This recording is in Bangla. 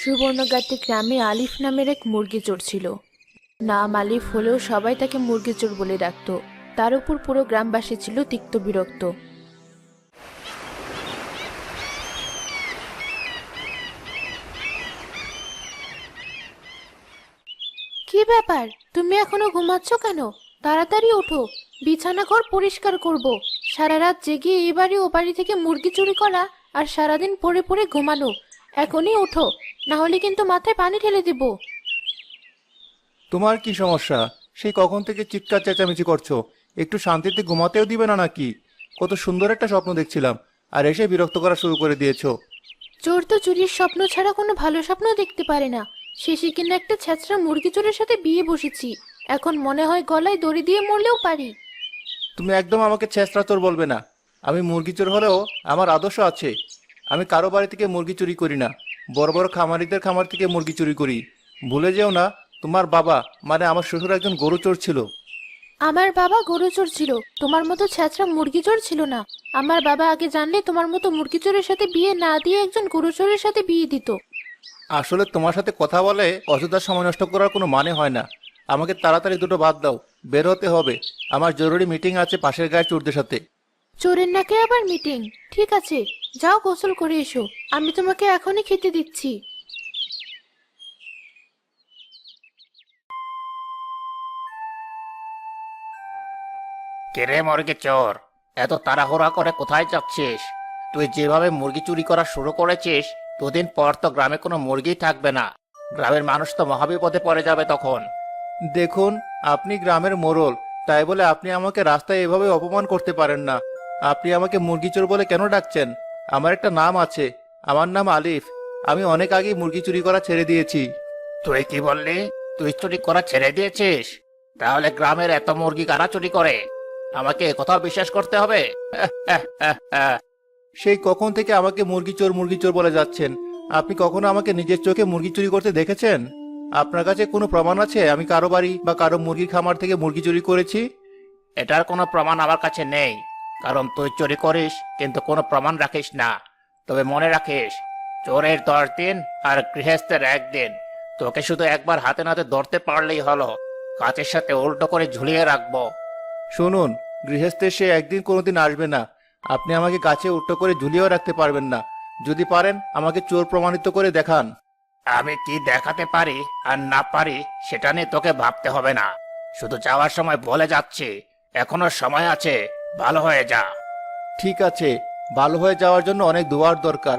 সুবর্ণগাতি গ্রামে আলিফ নামের এক মুরগি চোর ছিল। নাম আলিফ হলেও সবাই তাকে মুরগি চোর বলে ডাকতো। তার উপর পুরো গ্রামবাসী ছিল তিক্ত বিরক্ত। কি ব্যাপার, তুমি এখনো ঘুমাচ্ছ কেন? তাড়াতাড়ি ওঠো, বিছানা ঘর পরিষ্কার করব। সারা রাত জেগে এই বাড়ি ও বাড়ি থেকে মুরগি চুরি করা আর সারাদিন পড়ে পড়ে ঘুমানো। এখনই ওঠো, না হলে কিন্তু মাথায় পানি ঢেলে দেব। তোমার কি সমস্যা? সেই কখন থেকে চিৎকার চেঁচামেচি করছো? একটু শান্তিতে ঘুমাতেও দিবে না নাকি? কত সুন্দর একটা স্বপ্ন দেখছিলাম, আর এসে বিরক্ত করা শুরু করে দিয়েছো। চোর তো চুরির স্বপ্ন ছাড়া কোনো ভালো স্বপ্ন দেখতে পারে না। শেষে কিনা একটা ছেঁচড়া মুরগি চোরের সাথে বিয়ে বসেছি। এখন মনে হয় গলায় দড়ি দিয়ে মরলেও পারি। তুমি একদম আমাকে ছেঁচড়া চোর বলবে না। আমি মুরগি চোর হলেও আমার আদর্শ আছে। আমি কারো বাড়ি থেকে মুরগি চুরি করি না, বড় বড় খামারিদের খামার থেকে মুরগি চুরি করি। ভুলে যেও না, তোমার বাবা মানে আমার শ্বশুর একজন গরু চোর ছিল। আমার বাবা গরু চোর ছিল, তোমার মতো ছেঁচড়া মুরগি চোর ছিল না। আমার বাবা আগে জানলে তোমার মতো মুরগি চোরের সাথে বিয়ে না দিয়ে একজন গরু চোরের সাথে বিয়ে দিত। আসলে তোমার সাথে কথা বলে অযথা সময় নষ্ট করার কোনো মানে হয় না। আমাকে তাড়াতাড়ি দুটো বাদ দাও, বের হতে হবে। আমার জরুরি মিটিং আছে পাশের গায়ে চোরদের সাথে। চোরের নাকে আবার মিটিং? ঠিক আছে, যাও গোসল করে এসো, আমি তোমাকে এখনই খেতে দিচ্ছি। কেরে মুরগি চোর, এত তাড়াহুড়া করে কোথায় যাচ্ছিস? তুই যেভাবে মুরগি চুরি করা শুরু করেছিস, দুদিন পর তো গ্রামে কোনো মুরগি থাকবে না। গ্রামের মানুষ তো মহাবিপদে পড়ে যাবে তখন। দেখুন, আপনি গ্রামের মোড়ল, তাই বলে আপনি আমাকে রাস্তায় এভাবে অপমান করতে পারেন না। আপনি আমাকে মুরগি চোর বলে কেন ডাকছেন? আমার একটা নাম আছে, আমার নাম আলিফ। আমি অনেক আগেই মুরগি চুরি করা ছেড়ে দিয়েছি। তুই কি বললি? তুই চুরি করা ছেড়ে দিয়েছিস? তাহলে গ্রামের এত মুরগি কারা চুরি করে? আমাকে একথা বিশ্বাস করতে হবে? সেই কখন থেকে আমাকে মুরগি চোর বলে যাচ্ছেন? আপনি কখনো আমাকে নিজের চোখে মুরগি চুরি করতে দেখেছেন? আপনার কাছে কোনো প্রমাণ আছে আমি কারো বাড়ি বা কারো মুরগির খামার থেকে মুরগি চুরি করেছি? এটার কোনো প্রমাণ আমার কাছে নেই, কারণ তুই চুরি করিস কিন্তু কোনো প্রমাণ রাখিস না। তবে মনে রাখিস, চোরের 10 দিন আর গৃহস্থের 1 দিন। তোকে শুধু একবার হাতে নাতে ধরতে পারলেই হলো, কাচের সাথে উল্টো করে ঝুলিয়ে রাখবো। শুনুন, গৃহস্থের সে একদিন কোনোদিন আসবে না। আপনি আমাকে গাছে উল্টো করে ঝুলিয়েও রাখতে পারবেন না। যদি পারেন আমাকে চোর প্রমাণিত করে দেখান। আমি কি দেখাতে পারি আর না পারি সেটা নিয়ে তোকে ভাবতে হবে না। শুধু যাওয়ার সময় বলে যাচ্ছি, এখনো সময় আছে, ভালো হয়ে যা। ঠিক আছে, ভালো হয়ে যাওয়ার জন্য অনেক দোয়ার দরকার।